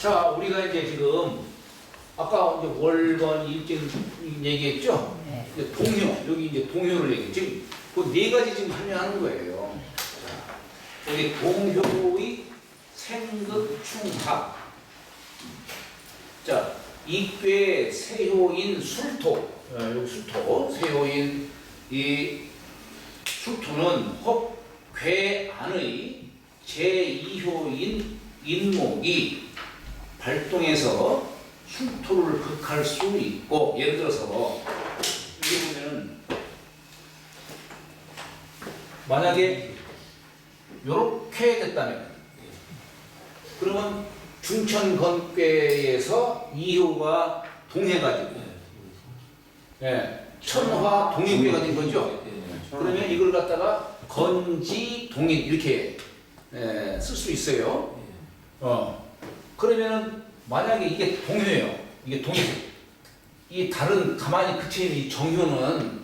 자, 우리가 이제 지금 아까 이제 월건 일진 얘기했죠? 네. 이제 동효, 여기 이제 동효를 얘기해. 지금 그 네 가지 지금 설명하는 거예요. 자, 여기 동효의 생극충합. 자, 이괴 세효인 술토. 여기 술토, 세효인 이 술토는 혹괴 안의 제2효인 인목이 발동해서 술토를 극할 수 있고, 예를 들어서 여기 보면은 만약에 요렇게 됐다면 그러면 중천건괴에서 2효가 동해가지고 천화 동해괴가 된 거죠. 그러면 이걸 갖다가 건지 동인 이렇게 쓸 수 있어요. 그러면은 만약에 이게 동효예요. 이게 동효. 이 다른 가만히 그쳐있는 이 정효는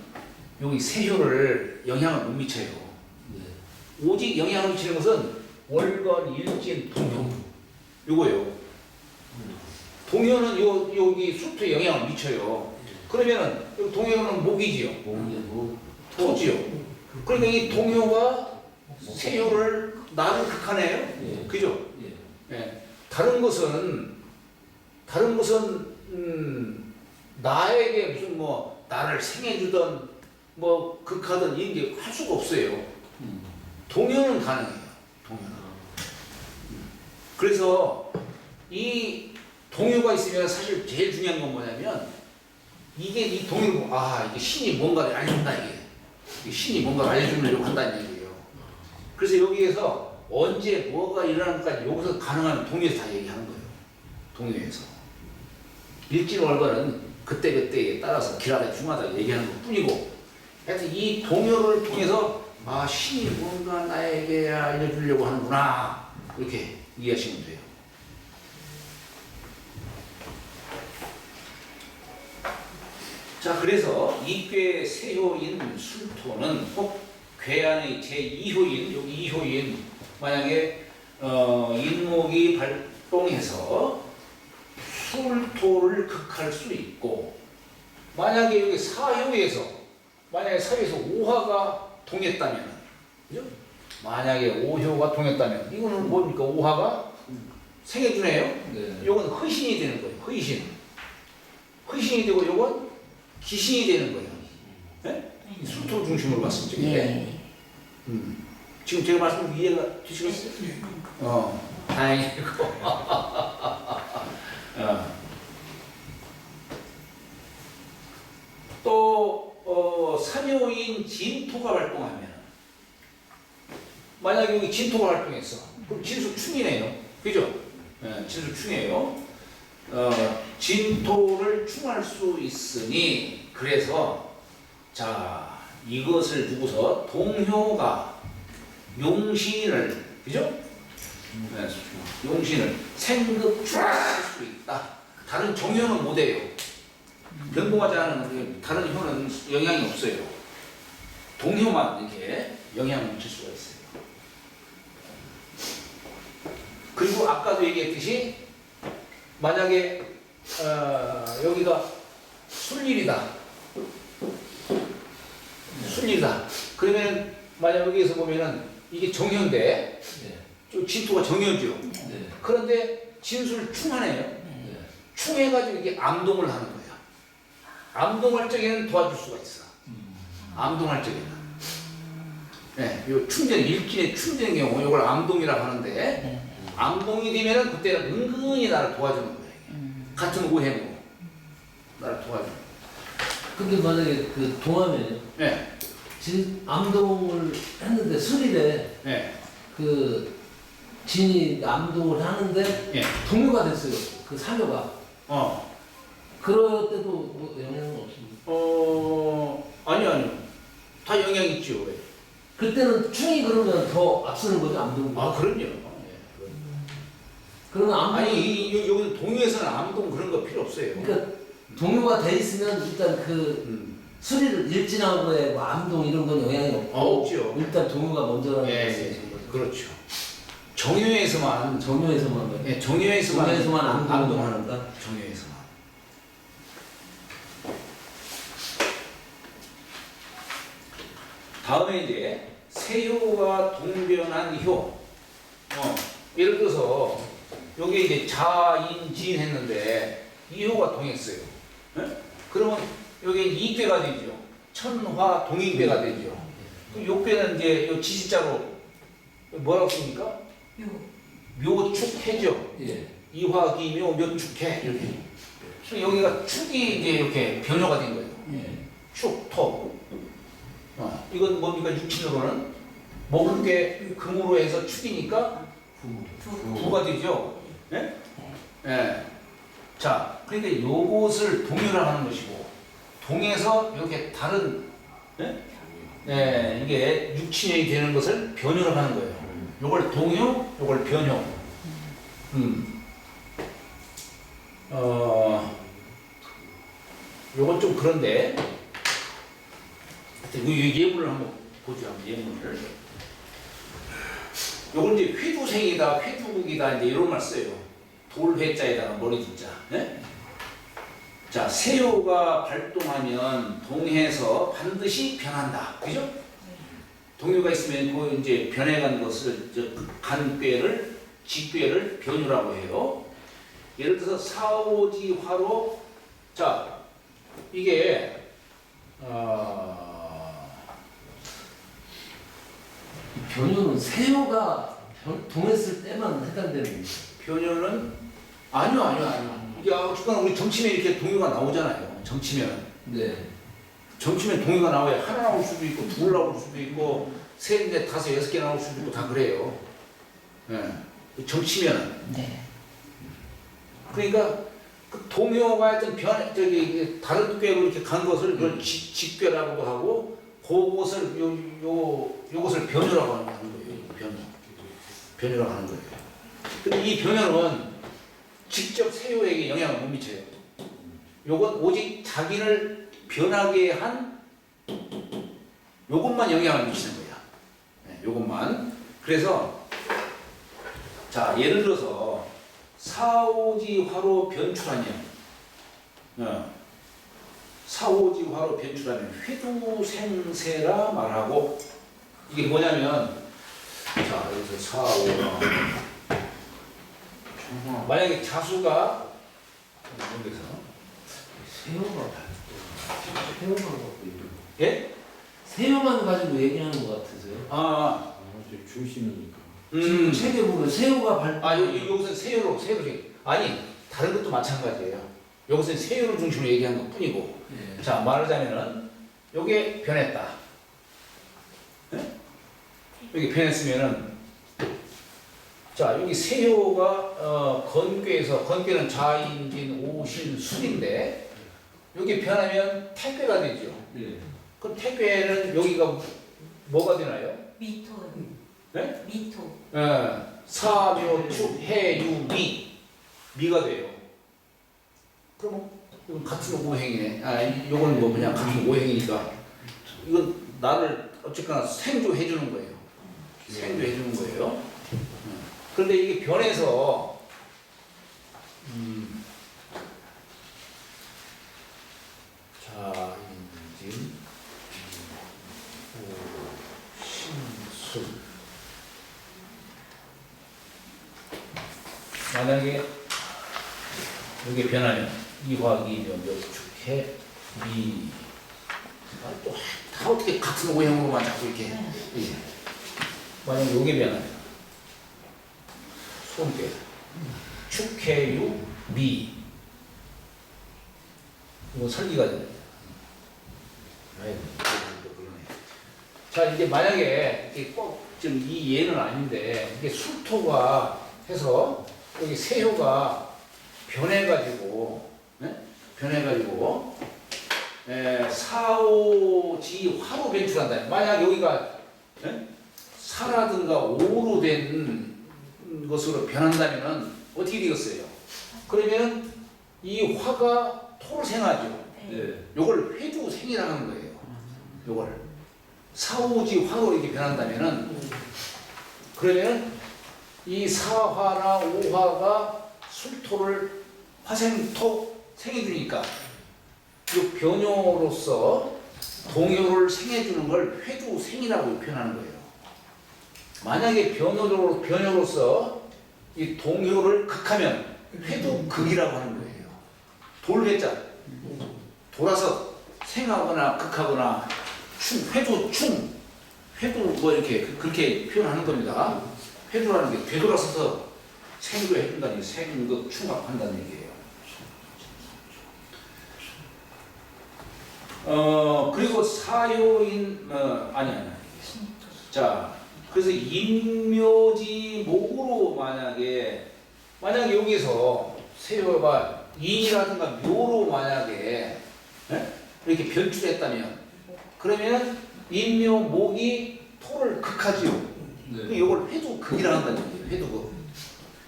여기 세효를 영향을 못 미쳐요. 오직 영향을 미치는 것은 월건, 일진, 동효. 요거예요. 동효는 여기 수토에 영향을 미쳐요. 그러면은 여기 동효는 목이지요. 토지요. 그러니까 이 동효가 세효를 나를 극하네요. 그죠? 예. 다른 것은 나에게 무슨 뭐 나를 생해주던 뭐 극하던 이런 게 할 수가 없어요. 동요는 가능해요. 동요는. 그래서 이 동요가 있으면 사실 제일 중요한 건 뭐냐면 이게 이 동요를 보고 이게 신이 뭔가를 알려준다 이게 신이 뭔가를 알려주려고 한다는 얘기예요. 그래서 여기에서 언제 뭐가 일어나는까지 여기서 가능하면 동요에서 다 얘기하는 거예요. 동요에서. 일진월거는 그때그때에 따라서 길하다 중하다 얘기하는 것 뿐이고, 하여튼 이 동요를 통해서 신이 뭔가 나에게 알려주려고 하는구나 이렇게 이해하시면 돼요. 자, 그래서 이괴 세효인 술토는 혹 괴안의 제2효인 여기 2효인 만약에 인목이 발동해서 술토를 극할 수 있고, 만약에 여기 사효에서 오화가 동했다면, 그죠? 만약에 오효가 동했다면 이거는 뭡니까? 오화가 생해주네요. 요건 허신이 되는 거예요. 허신이 되고 요건 기신이 되는 거예요. 네? 술토 중심으로 봤을 적에. 지금 제가 말씀 이해가 되시겠어요? 다행이고. 또 삼효인 진토가 발동하면, 만약에 여기 진토가 발동했어. 그럼 진수충이네요. 그죠? 진수충이에요. 진토를 충할 수 있으니, 그래서 자 이것을 두고서 동효가 용신을, 그죠? 용신을 생극충할 수 있다. 다른 정효는 못해요. 변동하지 않은 다른 효는 영향이 없어요. 동효만 이렇게 영향을 미칠 수가 있어요. 그리고 아까도 얘기했듯이 만약에 여기가 술일이다. 그러면 만약 여기에서 보면은 이게 정효인데 진토가 정효죠. 그런데 진술 충하네요. 충해가지고 이게 암동을 하는 거예요. 암동할 적에는 도와줄 수가 있어. 암동할 적에는. 요 충전, 일진의 충전의 경우 이걸 암동이라고 하는데, 암동이 되면은 그때는 은근히 나를 도와주는 거예요. 같은 오행으로 나를 도와주는 거예요. 근데 만약에 그 동하면요. 지금 암동을 했는데 술이래. 그 진이 암동을 하는데 동요가 됐어요. 그 사묘가. 그럴 때도 뭐 영향은 없습니다. 아니요. 다 영향 있죠. 왜? 그때는 충이 그러면 더 앞서는 거죠, 암동. 그럼요. 그러면 암동. 여기는 동요에서는 암동 그런 거 필요 없어요. 그러니까 동요가 돼 있으면 일단 그 수리를 일진한 거에 뭐 암동 이런 건 영향이 없고. 없죠. 일단 동요가 먼저라는 말씀이신 거죠. 그렇죠. 정유에서만 정유에서만 예, 정유에서만 정유에서만 암동을 암동을 한다. 정유에서만. 다음에 이제 세효가 동변한 효. 예를 들어서 여기 이제 자인진 했는데 이 효가 동했어요. 예? 그러면 여기 이괴가 되죠. 천화 동인괴가 되죠. 그 욕괴는 이제 요 지시자로 뭐라고 씁니까? 묘축해죠. 예. 이화기묘 묘축해 이렇게. 그래서 여기가 축이 이제 이렇게 변효가 된 거예요. 예. 축, 토. 이건 뭡니까? 육친으로는 먹은 게 금으로 해서 축이니까 부가 되죠. 예? 예. 자, 그러니까 요것을 동요라 하는 것이고, 동에서 이렇게 다른, 예? 예, 이게 육친이 되는 것을 변효라 하는 거예요. 요걸 동요, 요걸 변효. 요건 좀 그런데, 이 예문을 한번 보죠. 예문을. 요건 이제 회두생이다, 회두국이다, 이제 이런 말 써요. 돌회자에다가 머리 두자. 네? 자, 세효가 발동하면 동해서 반드시 변한다. 그죠? 동요가 있으면 그 이제 변해간 것을 간괴를 직괴를 변유라고 해요. 예를 들어서 사오지화로 자 이게 변효는 세효가 동했을 때만 해당되는 거예요. 변효는 아니요. 이게 어쨌거나 우리 점치면 이렇게 동요가 나오잖아요. 점치면. 네. 점치면 동요가 나와야 하나 나올 수도 있고 둘 나올 수도 있고 셋, 넷, 다섯, 여섯 개 나올 수도 있고 다 그래요. 예. 점치면. 네. 그러니까 그 동요가 하여튼 다른 꾀로 이렇게 간 것을 그걸 직괴라고도 하고 그것을 요것을 변효라고 하는 거예요. 변효라고 하는 거예요. 근데 이 변효는 직접 세효에게 영향을 못 미쳐요. 요건 오직 자기를 변하게 한 요것만 영향을 미치는 거야. 네, 요것만. 그래서 자 예를 들어서 사오지화로 변출하면 사오지화로 변출하면 회두생세라 말하고 이게 뭐냐면 자 여기서 사오가 만약에 자수가 여기서 세효만 갖고 예? 세효만 가지고 얘기하는 것 같으세요? 중심이니까. 지금 책에 보면 세효가 여기서 세효로 아니 다른 것도 마찬가지예요. 여기서 세효를 중심으로 얘기한 것 뿐이고 예. 자 말하자면은 요게 변했다. 예? 여기 변했으면은 자 여기 세효가 건괴는 자인진 오신 술인데 여기 변하면 태괴가 되죠. 네. 그럼 태괴는 여기가 뭐가 되나요? 미토. 네? 미토. 사묘축 해유미 미가 돼요. 그럼 이건 같은 오행이네. 이건 뭐 그냥 같은 오행이니까 이건 나를 어쨌거나 생조해 주는 거예요. 생조해 주는 거예요. 그런데 이게 변해서 자인진 오신술 만약에 이게 변하면 이화기면 묘축해 미 다 어떻게 같은 오형으로만 자꾸 이렇게 예. 만약에 요게 변하면 손괴 축해유 미 이거 설기가 됩니다. 자 이제 만약에 이게 꼭 지금 이 예는 아닌데 이게 술토가 해서 여기 세효가 변해가지고 사오지화로 변출한다. 만약 여기가 사라든가 오로 된 것으로 변한다면은 어떻게 되겠어요? 그러면 이 화가 토로 생하죠. 네. 요걸 회두생이라고 하는 거예요. 요걸 사오지 화로 이렇게 변한다면은 그러면 이 사화나 오화가 술토를 화생토 생해주니까 이 변효로서 동요를 생해주는 걸 회두생이라고 표현하는 거예요. 만약에 변효로서 이 동요를 극하면 회두극이라고 하는 거예요. 돌괴자 돌아서 생하거나 극하거나 회두 뭐 이렇게 그렇게 표현하는 겁니다. 회두라는 게 되돌아서서 생도 해준다는 생극 충합한다는 얘기예요. 그리고 사요인 아니 자 그래서 인묘지 목으로 만약에 여기서 세요가 인이라든가 묘로 만약에 이렇게 변출했다면 그러면 인묘 목이 토를 극하지요. 네. 이걸 회두극이라 한다는 얘기예요. 회두극.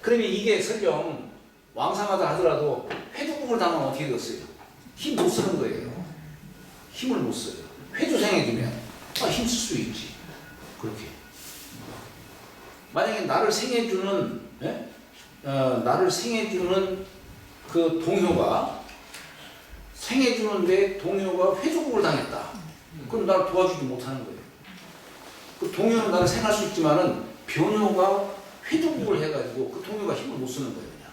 그러면 이게 설령 왕상하다 하더라도 회두극을 당하면 어떻게 되겠어요? 힘 못 쓰는 거예요. 힘을 못 써요. 회두생해주면 힘 쓸 수 있지. 그렇게. 만약에 나를 생해주는 그 동효가 생해주는데 동효가 회두극을 당했다. 그럼 나를 도와주지 못하는 거예요. 그 동요는 나를 생할 수 있지만은 변효가 회두극을 해가지고 그 동요가 힘을 못 쓰는 거예요, 그냥.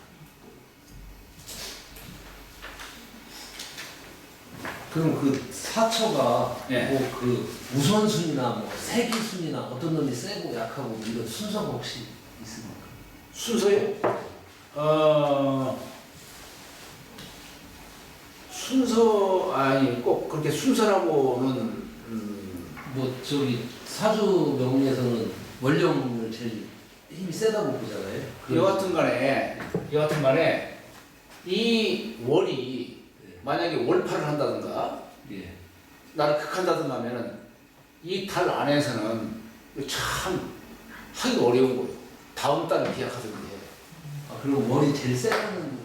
그럼 그 사처가 네. 뭐 그 우선순위나 뭐 세기순위나 어떤 놈이 세고 약하고 이런 순서가 혹시 있습니까? 순서요? 순서 아니 꼭 그렇게 순서라고는 뭐 저기 사주 명리에서는 원령을 제일 힘이 세다고 보잖아요. 여하튼 간에 이 월이 만약에 월파를 한다든가 예. 나를 극한다든가 하면은 이 달 안에서는 참 하기 어려운 거예요. 다음 달을 기약하든지. 그럼 월이 제일 세다는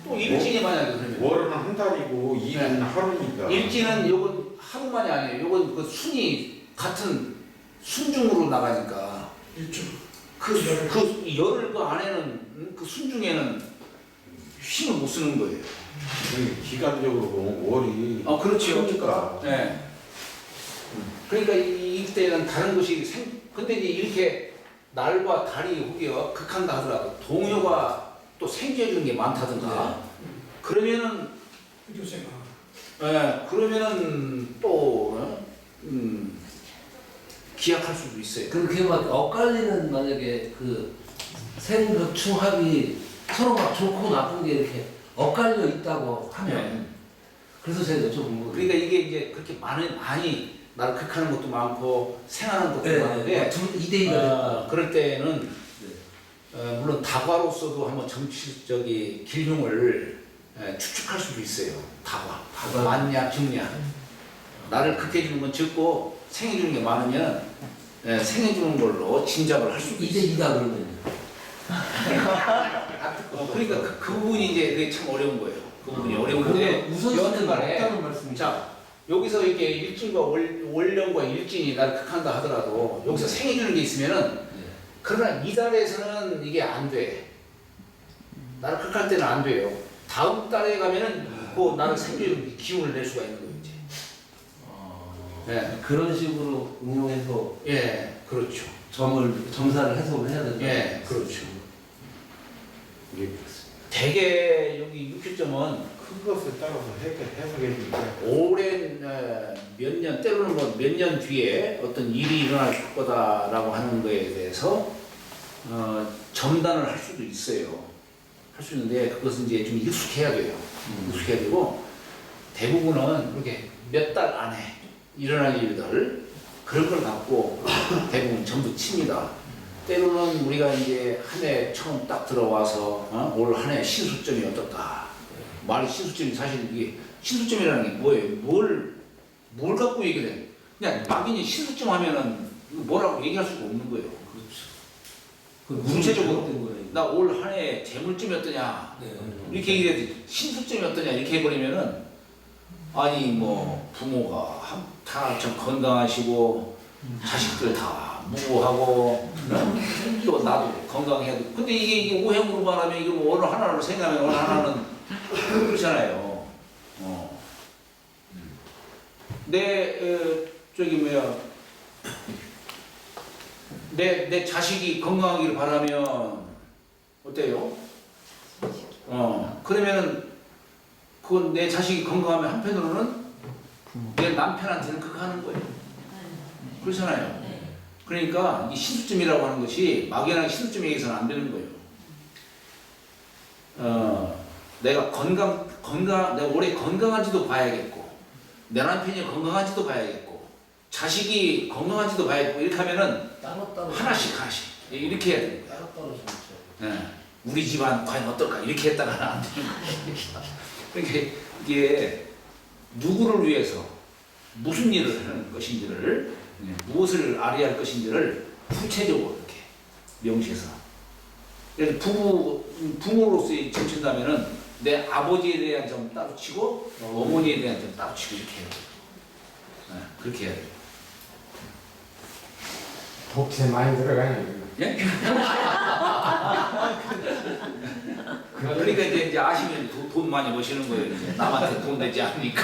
또 일진이 만약에 그러면 월은 한 달이고 일은 하루니까. 일진은 요건 하루만이 아니에요. 요건 그 순이 같은 순중으로 나가니까 그 열흘 그 안에는 그 순중에는 힘을 못 쓰는 거예요. 기간적으로 보면 월이 그렇죠. 크니까. 네. 그러니까 이때는 다른 것이 근데 이제 이렇게 날과 달이 후기가 극한다 하더라도 동요가 또 생겨주는 게 많다든가 그러면은 그러면은 또 기약할 수도 있어요. 그게 막 엇갈리는 만약에 그 생극충합이 서로 막 좋고 나쁜 게 이렇게 엇갈려 있다고 하면 그래서 제가 여쭤본 거예요. 그러니까 이게 이제 그렇게 많이 나를 극하는 것도 많고 생하는 것도 많은데 2대2가 그럴 때는 물론 다과로서도 한번 정치적인 길흉을 추측할 수도 있어요. 다과. 만약, 증량. 나를 극해주는 건 적고 생해주는 게 많으면 생해주는 걸로 짐작을 할 수도 있어요. 2대2다 그러면요. 그러니까 그 부분이 이제 그게 참 어려운 거예요. 그 부분이 어려운데 우선순위는 간에 없다는 말씀이죠. 자 여기서 이렇게 일진과 월령과 일진이 나를 극한다 하더라도 여기서 생해주는 게 있으면은 그러나 이달에서는 이게 안 돼. 나를 극할 때는 안 돼요. 다음 달에 가면은 그 나를 생겨주는 기운을 낼 수가 있는 거예요 이제. 그런 식으로 응용해서 그렇죠. 점사를 해석을 해야 된다. 그렇죠. 이게 대개 여기 육효점은 큰 것을 따라서 해석해 주니까. 오랜 몇 년, 때로는 뭐 몇 년 뒤에 어떤 일이 일어날 거다라고 하는 거에 대해서 점단을 할 수도 있어요. 할 수 있는데 그것은 이제 좀 익숙해야 돼요. 익숙해야 되고 대부분은 이렇게 몇 달 안에 일어날 일들 그런 걸 갖고 대부분 전부 칩니다. 때로는 우리가 이제 한 해 처음 딱 들어와서 올 한 해 신수점이 어떻다. 말이 신수점이 사실 이게 신수점이라는 게 뭐예요? 뭘 갖고 얘기를 해? 그냥 막연히 신수점 하면은 뭐라고 얘기할 수가 없는 거예요. 그렇죠. 구체적으로 나 올 한 해 재물점이 어떠냐 이렇게 얘기해야지 신수점이 어떠냐 이렇게 해버리면은 아니 뭐 부모가 다 좀 건강하시고 자식들 다 무고하고 또 나도 건강해야 돼. 근데 이게 오행으로 말하면 이거 뭐 어느 하나를 생각하면 어느 하나는 그렇잖아요. 저기 뭐야 내 자식이 건강하기를 바라면 어때요? 그러면은 그건 내 자식이 건강하면 한편으로는 내 남편한테는 그거 하는 거예요. 그렇잖아요. 그러니까 이 신수점이라고 하는 것이 막연하게 신수점에 의해서는 안 되는 거예요. 내가 내가 올해 건강한지도 봐야겠고, 내 남편이 건강한지도 봐야겠고, 자식이 건강한지도 봐야겠고, 이렇게 하면은 따로따로 하나씩 이렇게 해야 되는 거예요. 따로따로 좀 우리 집안 과연 어떨까? 이렇게 했다가는 안 되는 거예요. 그러니까 이게 누구를 위해서 무슨 일을 하는 것인지를, 무엇을 알아야 할 것인지를 구체적으로 이렇게 명시해서. 그래서 부모로서의 점친다면은 내 아버지에 대한 점 따로 치고 어머니에 대한 점 따로 치고 이렇게 해야 돼요. 그렇게 해야 돼요. 독채 많이 들어가네. 예? 그러니까 이제 아시면 돈 많이 버시는 거예요. 이제 남한테 돈 내지 않으니까.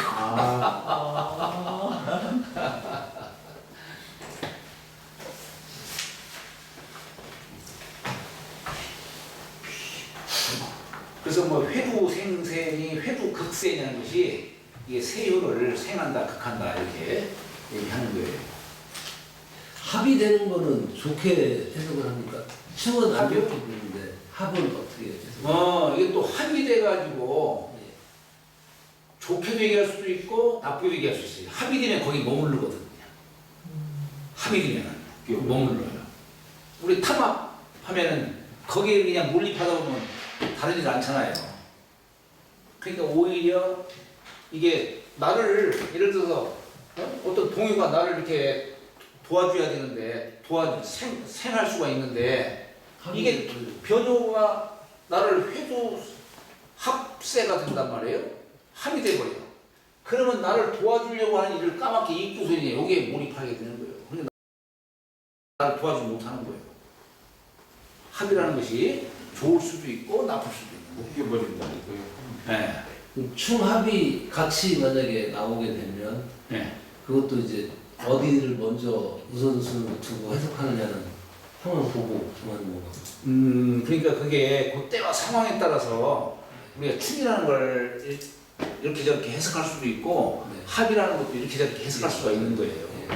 그래서 뭐 회두생생이 회두극생이라는 것이 이게 세효를 생한다, 극한다 이렇게 얘기하는 거예요. 합의되는 거는 좋게 해석을 합니까? 층은 안 좋게 되는데 합은 어떻게 해석을 이게 또 합의돼가지고 좋게도 얘기할 수도 있고 나쁘게 얘기할 수 있어요. 합의되면 거기 머무르거든요. 합의되면 머물러요. 우리 탐합하면은 거기에 그냥 몰입하다 보면 다르지 않잖아요. 그러니까 오히려 이게 나를 예를 들어서 어떤 동요가 나를 이렇게 도와줘야 되는데 생할 수가 있는데 이게 변효가 나를 회도 합세가 된단 말이에요. 합이 돼버려요. 그러면 나를 도와주려고 하는 일을 까맣게 입고서 이제 여기에 몰입하게 되는 거예요. 그러니까 나를 도와주지 못하는 거예요. 합이라는 것이 좋을 수도 있고 나쁠 수도 있고. 웃겨버린다 이거요. 네. 충합이 같이 만약에 나오게 되면 네. 그것도 이제 어디를 먼저 우선순위로 두고 해석하느냐는 상황 보고 정하는 거거든요. 그러니까 그게 그때와 상황에 따라서 우리가 충이라는 걸 이렇게 저렇게 해석할 수도 있고 네. 합이라는 것도 이렇게 저렇게 해석할 수가 있는 거예요. 네.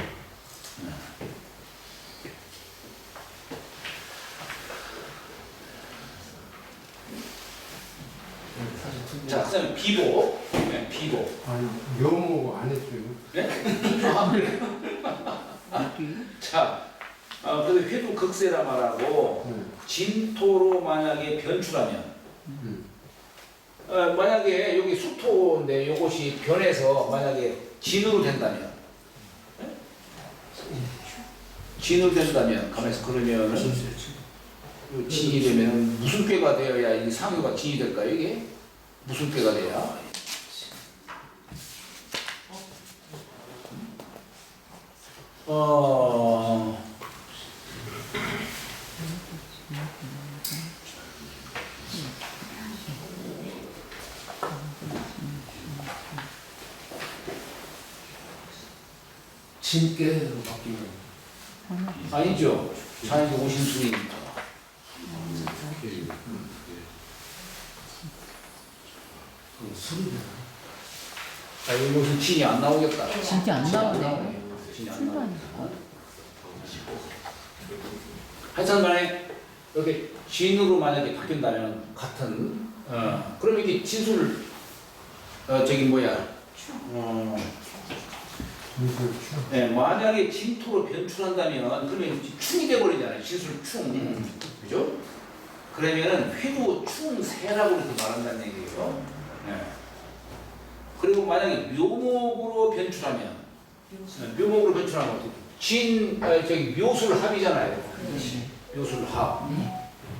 자, 그다음에 비보. 네, 비보. 아니 묘모 안 했어요. 네? 아, 그래. 자, 그래서 회도 극세라 말하고 진토로 만약에 변출하면 만약에 여기 수토인데 이것이 변해서 만약에 진으로 된다면 진으로 된다면 가만있어 그러면은 진이 되면 무슨 꾀가 되어야 이 상유가 진이 될까요 이게? 무슨 꾀가 돼야? 진께로 바뀌면 아니죠. 자연의 오신수이니까. 술이 되나? 여기서 진이 안 나오겠다. 진짜 안 나오네. 진이 안 술도 나오겠다. 아니고. 하여튼 간에 이렇게 진으로 만약에 바뀐다면 같은 그러면 이게 진술 저기 뭐야 네, 만약에 진토로 변출한다면 그러면 충이 돼버리잖아요. 진술 충 그죠? 그러면은 회도 충세라고 이렇게 말한다는 얘기예요. 네. 그리고 만약에 묘목으로 변출하면 묘목으로 변출하면 어떻게 저기 묘술 합이잖아요. 묘술 합.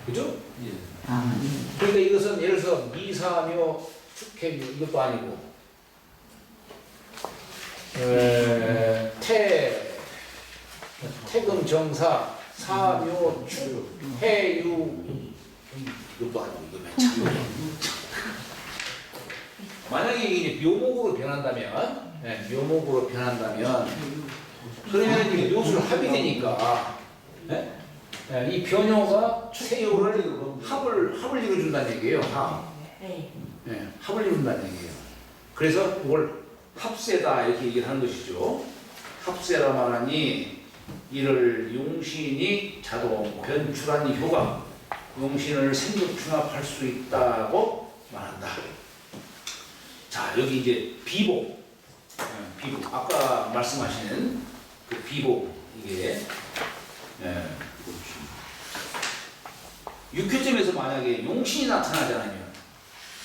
그죠? 예. 아, 그러니까 이것은 예를 들어서 미사묘, 축해묘 이것도 아니고 태금 정사 사묘 축 해유 이것도 아니고 이거 맨 참. 만약에 이게 묘목으로 변한다면, 네, 묘목으로 변한다면, 그러면 이게 묘술 합이 되니까, 네? 네, 이 변효가 세효를 합을 이루어준다는 얘기예요. 합. 네. 네, 합을 이룬다는 얘기예요. 그래서 이걸 합세다 이렇게 얘기를 하는 것이죠. 합세라 말하니 이를 용신이 자동 변출한 효과, 용신을 생급충합할 수 있다고 말한다. 자, 여기 이제 비복, 비복. 아까 말씀하시는 그 비복 이게 육회점에서 만약에 용신이 나타나잖아요.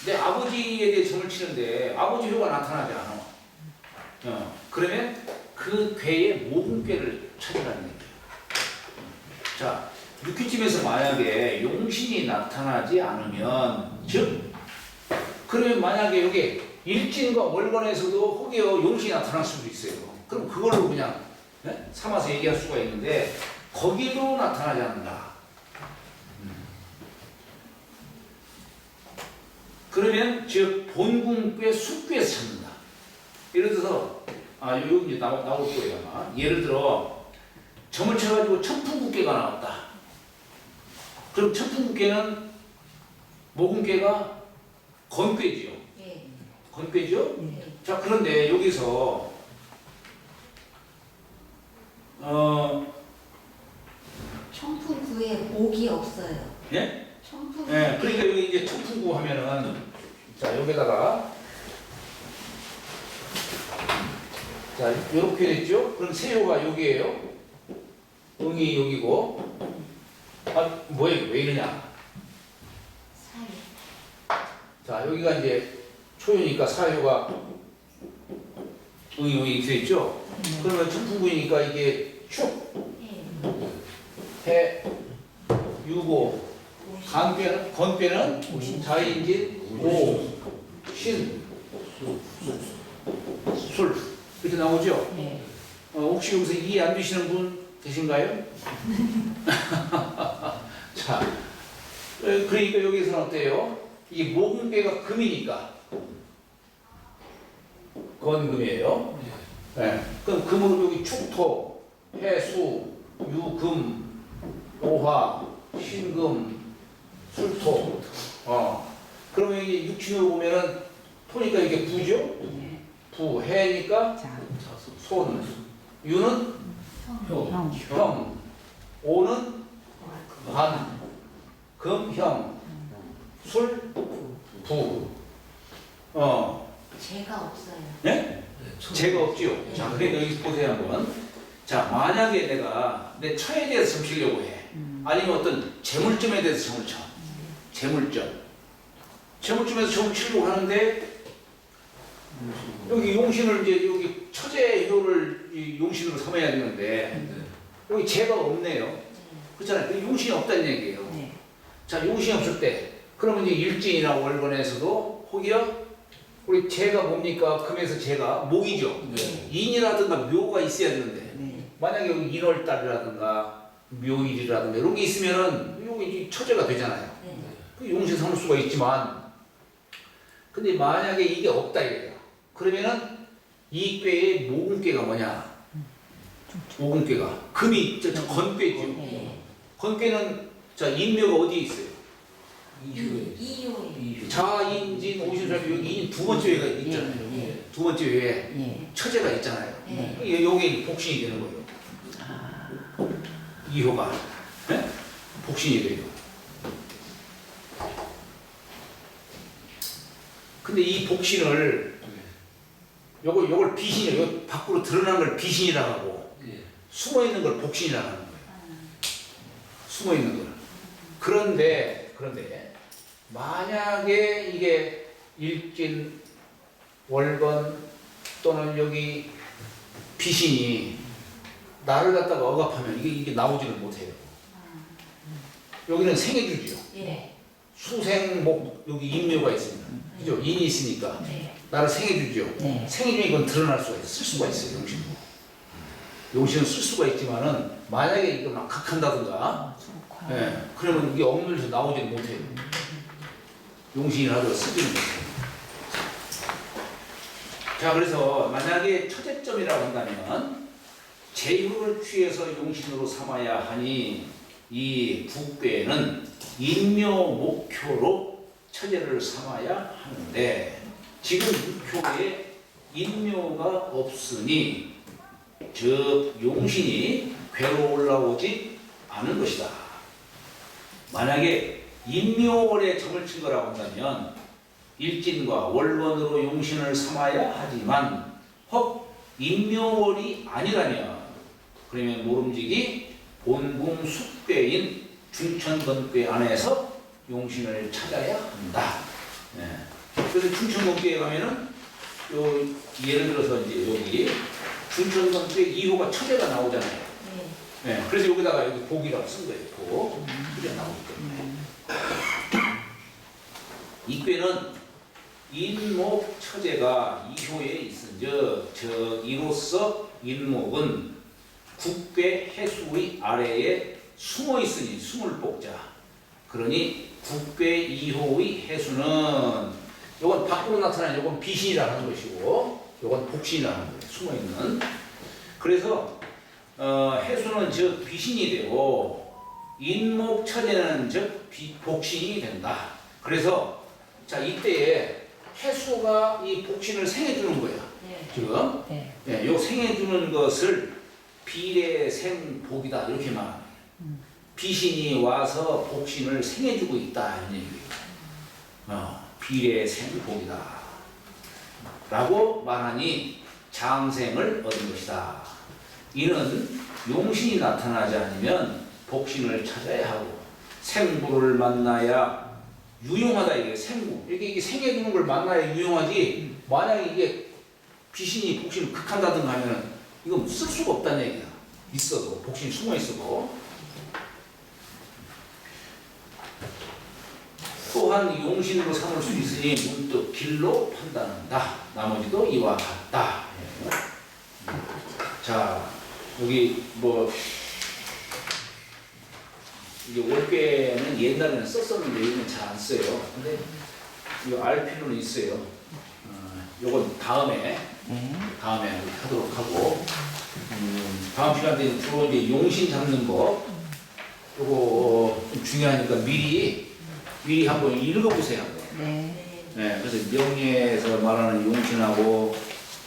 내 아버지에 대해 점을 치는데 아버지 효가 나타나지 않아. 그러면 그 괴의 모근괴를 찾아가는 거예요. 자, 육회점에서 만약에 용신이 나타나지 않으면, 즉, 그러면 만약에 여기 일진과 월간에서도 혹여 용신이 나타날 수도 있어요. 그럼 그걸로 그냥 삼아서 얘기할 수가 있는데 거기도 나타나지 않는다. 그러면 즉 본궁괴 숙괴에서 찾는다. 예를 들어서 여기 이제 나올 거예요 아마. 예를 들어 점을 쳐가지고 천풍국괴가 나왔다. 그럼 천풍국괴는 모궁괴가 건괴지요. 예. 건괴죠? 네. 자, 그런데 여기서 청풍구에 목이 없어요. 예? 청풍. 예, 그러니까 여기 이제 천풍구 하면은 자, 여기다가 자, 이렇게 됐죠? 그럼 세효가 여기에요. 응이 여기고. 뭐예요? 왜 이러냐? 사이. 자, 여기가 이제 초유니까 사효가 응이 이렇게 됐죠? 그러면 천풍구니까 이게 축, 예. 해, 유고, 건괴는 자인진, 오, 신, 술 이렇게 나오죠? 네. 혹시 여기서 이해 안 되시는 분 계신가요? 자, 그러니까 여기서는 어때요? 이게 모금괴가 금이니까 건금이에요. 네. 그럼 금으로 여기 축토, 해수, 유금, 오화, 신금, 술토. 그러면 이게 육친으로 보면은 토니까 이게 부죠? 부, 해니까 손, 유는 형, 오는 관, 금, 형, 술, 부. 제가 없어요. 네? 제가 없지요. 자, 그러니까 여기 보세요 한번. 자, 만약에 내가 내 처에 대해서 점 치려고 해. 아니면 어떤 재물점에 대해서 점을 쳐. 재물점에서 점을 치려고 하는데 여기 용신을 이제 여기 처제효를 이 용신으로 삼아야 되는데 여기 재가 없네요. 그렇잖아요. 용신이 없다는 얘기예요. 네. 자, 용신이 없을 때 그러면 이제 일진이나 월건에서도 혹여 우리 재가 뭡니까? 금에서 재가 목이죠. 네. 인이라든가 묘가 있어야 되는데 네. 만약에 여기 인월달이라든가 묘일이라든가 이런 게 있으면은 여기 처제가 되잖아요. 네. 그 용신 삼을 수가 있지만 근데 만약에 이게 없다 이래요. 그러면은 이 꾀의 모금꾀가 뭐냐? 모금꾀가 금이 저 건꾀죠. 네. 건꾀는 자 인묘가 어디에 있어요? 이효에. 자인진 오신사비 여기 인 두 번째 회가 있잖아요. 예. 두 번째 회에 예. 처제가 있잖아요. 네. 요게 복신이 되는 거예요. 이효가 네? 복신이 돼요. 근데 이 복신을 요걸 비신이에요. 요 밖으로 드러난 걸 비신이라고 하고 숨어 있는 걸 복신이라고 하는 거예요. 숨어 있는 걸. 그런데 만약에 이게 일진 월건 또는 여기 비신이 나를 갖다가 억압하면 이게 나오지를 못해요. 여기는 생해주지요. 예. 수생목 여기 인묘가 있습니다. 그죠? 인이 있으니까 네. 나를 생해주죠. 네. 생해주면 이건 드러날 수가 있어요. 쓸 수가 있어요. 용신은 쓸 수가 있지만은 만약에 이거 막 각한다든가, 예, 그러면 이게 억눌려서 나오지 못해요. 용신이 하도 쓰지는 못해요. 자, 그래서 만약에 처제점이라고 한다면 제후를 취해서 용신으로 삼아야 하니 이 국괴는 인묘 목효로 처제를 삼아야 하는데 지금 육효에 인묘가 없으니 즉 용신이 괴로 올라오지 않은 것이다. 만약에 인묘월에 점을 친 거라고 한다면 일진과 월원으로 용신을 삼아야 하지만 헉 인묘월이 아니라면 그러면 모름지기 본궁 숙괴인 중천건괴 안에서 용신을 찾아야 한다. 네. 그래서 중천건괴에 가면은 요 예를 들어서 이제 여기 중천건괴 2호가 처제가 나오잖아요. 네. 그래서 여기다가 여기 복이라고 쓴 거예요. 복. 처제가 나오기 때문에. 이 꾀는 인목 처제가 2호에 있은즉 저 이로써 인목은 국괴 해수의 아래에 숨어 있으니 숨을 뽑자. 그러니 국괴 2호의 해수는 요건 밖으로 나타나는 요건 비신이라는 것이고 요건 복신이라는 거예요. 숨어 있는. 그래서 해수는 즉 비신이 되고 인목 처제는 즉 복신이 된다. 그래서 자 이때에 해수가 이 복신을 생해주는 거예요. 지금 요 생해주는 것을 비례생복이다 이렇게 말합니다. 비신이 와서 복신을 생해주고 있다 이런 얘기예요. 비례생복이다 라고 말하니 장생을 얻은 것이다. 이는 용신이 나타나지 않으면 복신을 찾아야 하고 생부를 만나야 유용하다. 이게 생부 이게 생해주는 걸 만나야 유용하지. 만약에 이게 비신이 복신을 극한다든가 하면 이건 쓸 수가 없다는 얘기야. 있어도 복신이 숨어 있어도. 또한 용신으로 삼을 수 있으니 문득 길로 판단한다. 나머지도 이와 같다. 자 여기 뭐 이게 월괴는 옛날에는 썼었는데 요즘은 잘 안 써요. 근데 이거 알 필요는 있어요. 요건 다음에 하도록 하고 다음 시간에 주로 이제 용신 잡는 거 요거 좀 중요하니까 미리 한번 읽어보세요. 네. 네, 그래서 명예에서 말하는 용신하고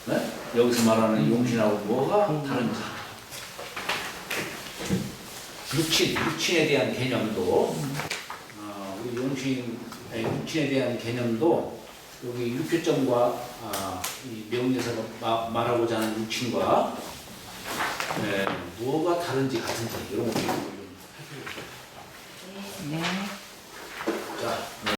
네? 여기서 말하는 용신하고 뭐가 다른지. 육친에 대한 개념도 우리 육친에 대한 개념도 여기 육효점과 이 명예에서 말하고자 하는 육친과 뭐가 다른지 같은지 이런 거